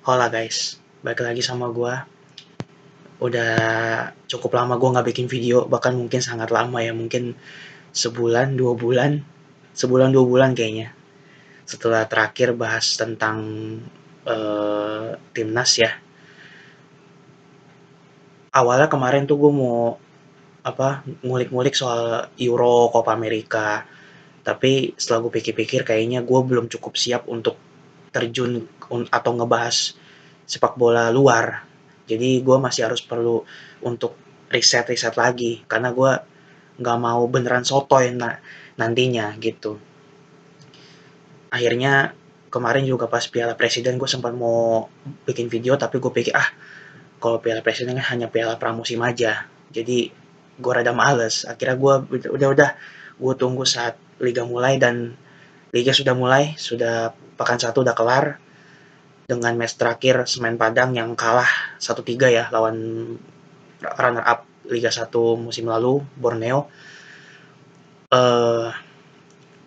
Hola guys, balik lagi sama gua. Udah cukup lama gua nggak bikin video, bahkan mungkin sangat lama ya, mungkin sebulan, 2 bulan, sebulan 2 bulan kayaknya. Setelah terakhir bahas tentang timnas ya. Awalnya kemarin tuh gua mau ngulik-ngulik soal Euro, Copa America. Tapi setelah gue pikir-pikir kayaknya gue belum cukup siap untuk terjun atau ngebahas sepak bola luar. Jadi gue masih harus perlu untuk riset-riset lagi karena gue nggak mau beneran sotoy nantinya gitu. Akhirnya kemarin juga pas Piala Presiden gue sempat mau bikin video tapi gue pikir kalau Piala Presiden kan hanya piala pramusim aja. Jadi gue rada males. Akhirnya gue udah gue tunggu saat liga mulai dan liga sudah mulai, sudah pekan satu udah kelar dengan match terakhir Semen Padang yang kalah 1-3 ya lawan runner up Liga 1 musim lalu Borneo.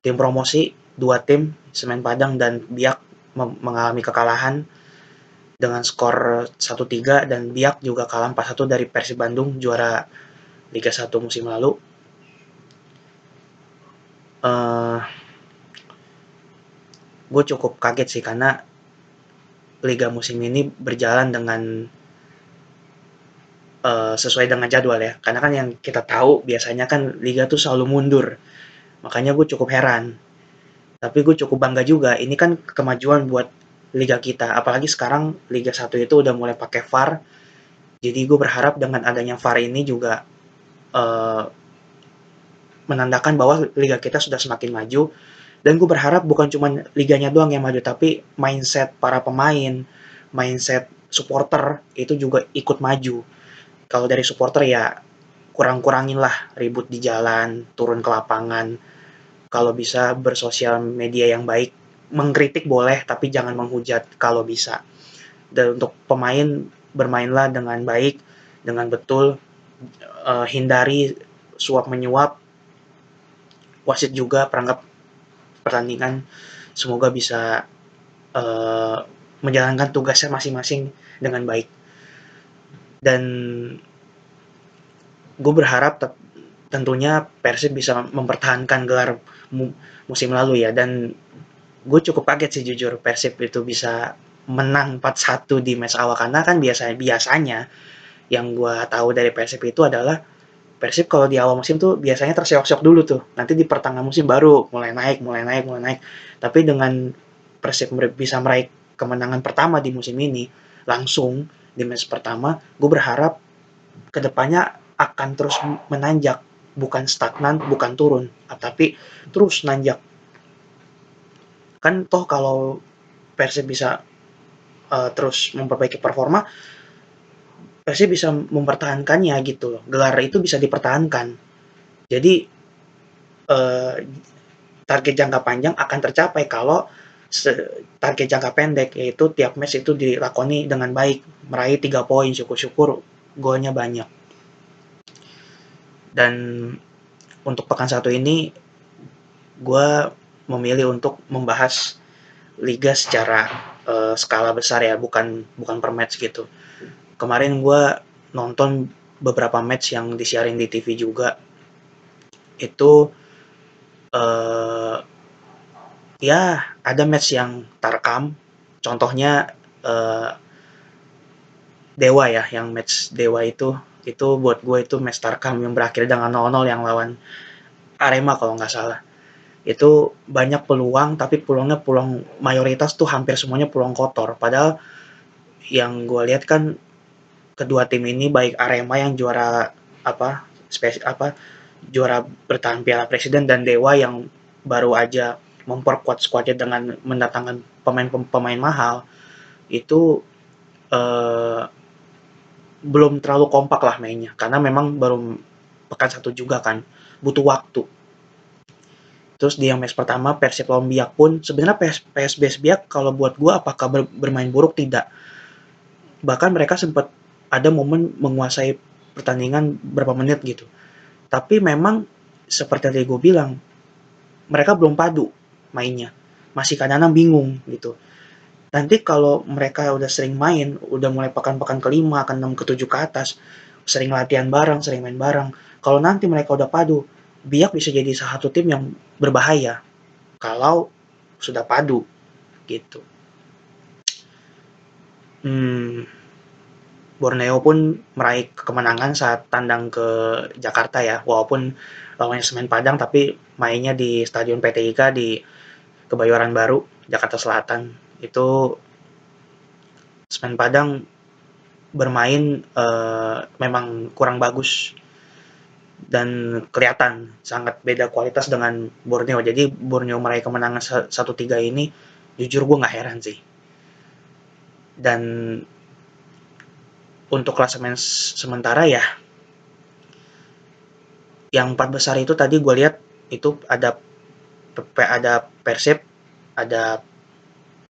Tim promosi dua tim Semen Padang dan Biak mengalami kekalahan dengan skor 1-3 dan Biak juga kalah 4-1 dari Persib Bandung juara Liga 1 musim lalu. Gue cukup kaget sih karena liga musim ini berjalan dengan sesuai dengan jadwal ya. Karena kan yang kita tahu biasanya kan liga tuh selalu mundur. Makanya gue cukup heran. Tapi gue cukup bangga juga. Ini kan kemajuan buat liga kita. Apalagi sekarang Liga 1 itu udah mulai pakai VAR. Jadi gue berharap dengan adanya VAR ini juga uh, menandakan bahwa liga kita sudah semakin maju. Dan gue berharap bukan cuma liganya doang yang maju, tapi mindset para pemain, mindset supporter itu juga ikut maju. Kalau dari supporter ya kurang-kurangin lah ribut di jalan, turun ke lapangan. Kalau bisa bersosial media yang baik, mengkritik boleh tapi jangan menghujat kalau bisa. Dan untuk pemain bermainlah dengan baik, dengan betul, hindari suap menyuap, wasit juga perangkap pertandingan semoga bisa eh, menjalankan tugasnya masing-masing dengan baik. Dan gue berharap tentunya Persib bisa mempertahankan gelar musim lalu ya, dan gue cukup kaget sih jujur Persib itu bisa menang 4-1 di match awal karena kan biasanya yang gue tahu dari Persib itu adalah Persib kalau di awal musim tuh biasanya terseok-seok dulu tuh, nanti di pertengahan musim baru mulai naik. Tapi dengan Persib bisa meraih kemenangan pertama di musim ini langsung di match pertama, gue berharap kedepannya akan terus menanjak, bukan stagnan, bukan turun, tapi terus nanjak. Kan toh kalau Persib bisa terus memperbaiki performa, Persib bisa mempertahankannya gitu. Gelar itu bisa dipertahankan. Jadi uh, target jangka panjang akan tercapai kalau target jangka pendek yaitu tiap match itu dilakoni dengan baik, meraih 3 poin, syukur-syukur golnya banyak. Dan untuk pekan satu ini gue memilih untuk membahas liga secara skala besar ya, bukan bukan per match gitu. Kemarin gue nonton beberapa match yang disiarin di TV juga. Itu eh, ya ada match yang tarkam. Contohnya eh, Dewa ya, yang match Dewa itu buat gue itu match tarkam yang berakhir dengan 0-0 yang lawan Arema kalau nggak salah. Itu banyak peluang tapi peluang mayoritas tuh hampir semuanya peluang kotor. Padahal yang gue lihat kan kedua tim ini baik Arema yang juara apa juara bertahan Piala Presiden dan Dewa yang baru aja memperkuat skuadnya dengan mendatangkan pemain-pemain mahal itu eh, belum terlalu kompak lah mainnya karena memang baru pekan satu juga kan, butuh waktu. Terus di yang match pertama Persib lawan Biak pun sebenarnya PSBS Biak kalau buat gue apakah bermain buruk, tidak. Bahkan mereka sempat ada momen menguasai pertandingan berapa menit gitu. Tapi memang seperti yang gue bilang, mereka belum padu mainnya. Masih kadang-kadang bingung gitu. Nanti kalau mereka udah sering main, udah mulai pekan-pekan ke-5, ke-6, ke-7 ke atas, sering latihan bareng, sering main bareng. Kalau nanti mereka udah padu, Biak bisa jadi salah satu tim yang berbahaya kalau sudah padu gitu. Hmm, Borneo pun meraih kemenangan saat tandang ke Jakarta ya, walaupun lawannya Semen Padang tapi mainnya di Stadion PT IKA di Kebayoran Baru, Jakarta Selatan. Itu Semen Padang bermain memang kurang bagus dan kelihatan sangat beda kualitas dengan Borneo. Jadi Borneo meraih kemenangan 1-3 ini jujur gue nggak heran sih. Dan untuk klasemen sementara ya, yang 4 besar itu tadi gue lihat itu ada Persib, ada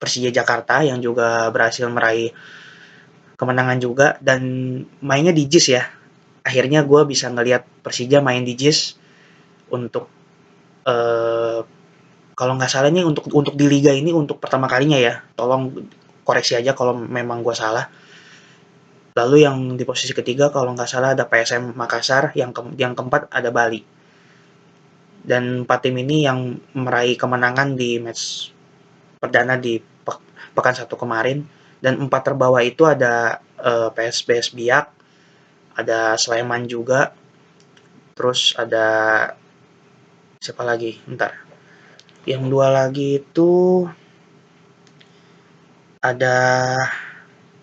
Persija Jakarta yang juga berhasil meraih kemenangan juga dan mainnya di JIS ya. Akhirnya gue bisa ngelihat Persija main di JIS untuk eh, kalau nggak salah ini untuk di liga ini untuk pertama kalinya ya. Tolong koreksi aja kalau memang gue salah. Lalu yang di posisi ketiga kalau nggak salah ada PSM Makassar, yang keempat ada Bali. Dan 4 tim ini yang meraih kemenangan di match perdana di pekan 1 kemarin. Dan 4 terbawah itu ada PSBS Biak, ada Sleman juga, terus ada siapa lagi? Bentar. Yang 2 lagi itu ada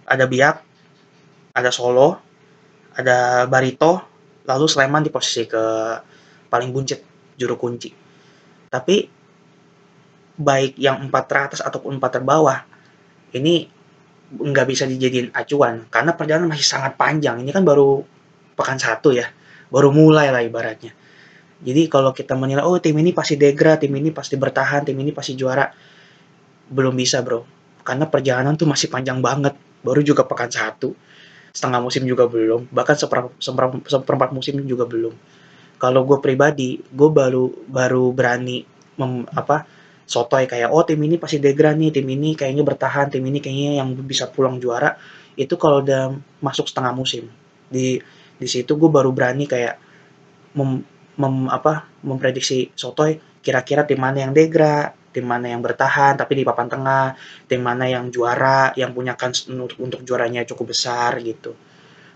Biak, ada Solo, ada Barito, lalu Sleman di posisi ke paling buncit, juru kunci. Tapi baik yang 4 teratas ataupun 4 terbawah, ini nggak bisa dijadiin acuan karena perjalanan masih sangat panjang. Ini kan baru pekan 1 ya, baru mulai lah ibaratnya. Jadi kalau kita menilai, oh tim ini pasti degra, tim ini pasti bertahan, tim ini pasti juara, belum bisa bro. Karena perjalanan tuh masih panjang banget. Baru juga pekan 1, setengah musim juga belum, bahkan seperempat musim juga belum. Kalau gue pribadi, gue baru baru berani sotoy kayak oh tim ini pasti degra nih, tim ini kayaknya bertahan, tim ini kayaknya yang bisa pulang juara. Itu kalau udah masuk setengah musim. Di situ gue baru berani kayak mem, memprediksi sotoy kira-kira tim mana yang degra, tim mana yang bertahan tapi di papan tengah, tim mana yang juara, yang punya kans untuk juaranya cukup besar gitu.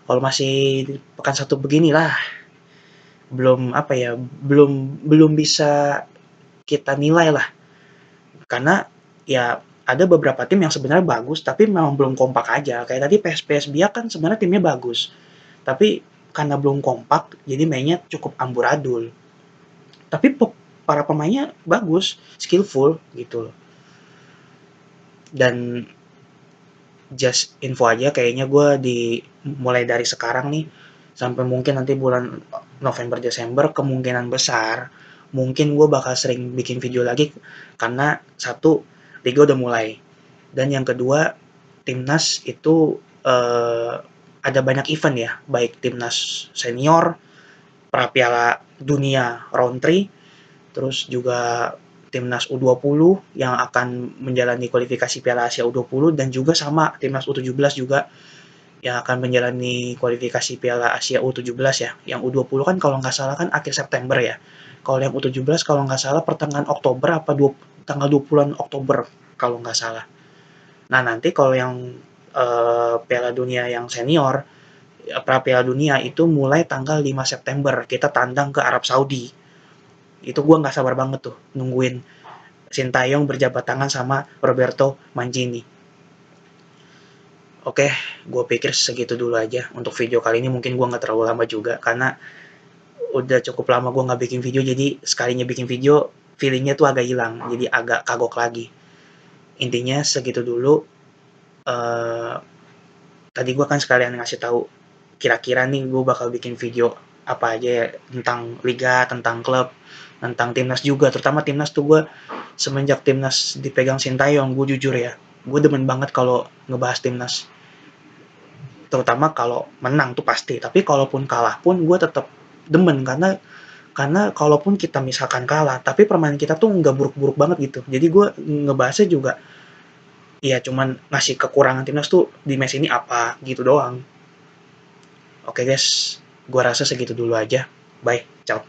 Kalau masih di pekan 1 beginilah, belum belum belum bisa kita nilai lah. Karena ya ada beberapa tim yang sebenarnya bagus tapi memang belum kompak aja. Kayak tadi PS Biak kan sebenarnya timnya bagus. Tapi karena belum kompak jadi mainnya cukup amburadul. Tapi para pemainnya bagus, skillful gitu loh. Dan just info aja kayaknya gue mulai dari sekarang nih sampai mungkin nanti bulan November Desember kemungkinan besar mungkin gue bakal sering bikin video lagi karena satu liga udah mulai dan yang kedua timnas itu ada banyak event ya baik timnas senior pra piala dunia round 3 terus juga timnas U20 yang akan menjalani kualifikasi Piala Asia U20 dan juga sama timnas U17 juga yang akan menjalani kualifikasi Piala Asia U17 ya. Yang U20 kan kalau nggak salah kan akhir September ya. Kalau yang U17 kalau nggak salah pertengahan Oktober apa tanggal 20-an Oktober kalau nggak salah. Nah nanti kalau yang Piala Dunia yang senior, pra Piala Dunia itu mulai tanggal 5 September. Kita tandang ke Arab Saudi. Itu gue nggak sabar banget tuh nungguin Sintayong berjabat tangan sama Roberto Mancini. Oke, gue pikir segitu dulu aja untuk video kali ini. Mungkin gue nggak terlalu lama juga karena udah cukup lama gue nggak bikin video. Jadi sekalinya bikin video, feelingnya tuh agak hilang. Jadi agak kagok lagi. Intinya segitu dulu. Eh, Tadi gue kan sekalian ngasih tahu kira-kira nih gue bakal bikin video apa aja ya, tentang liga, tentang klub, tentang timnas juga. Terutama timnas tuh gue semenjak timnas dipegang Sintayong, gue jujur ya, gue demen banget kalau ngebahas timnas. Terutama kalau menang tuh pasti, tapi kalaupun kalah pun gue tetap demen karena kalaupun kita misalkan kalah, tapi permainan kita tuh nggak buruk-buruk banget gitu. Jadi gue ngebahasnya juga Iya, cuman ngasih kekurangan timnas tuh di match ini apa gitu doang. Oke guys, gua rasa segitu dulu aja. Bye, ciao.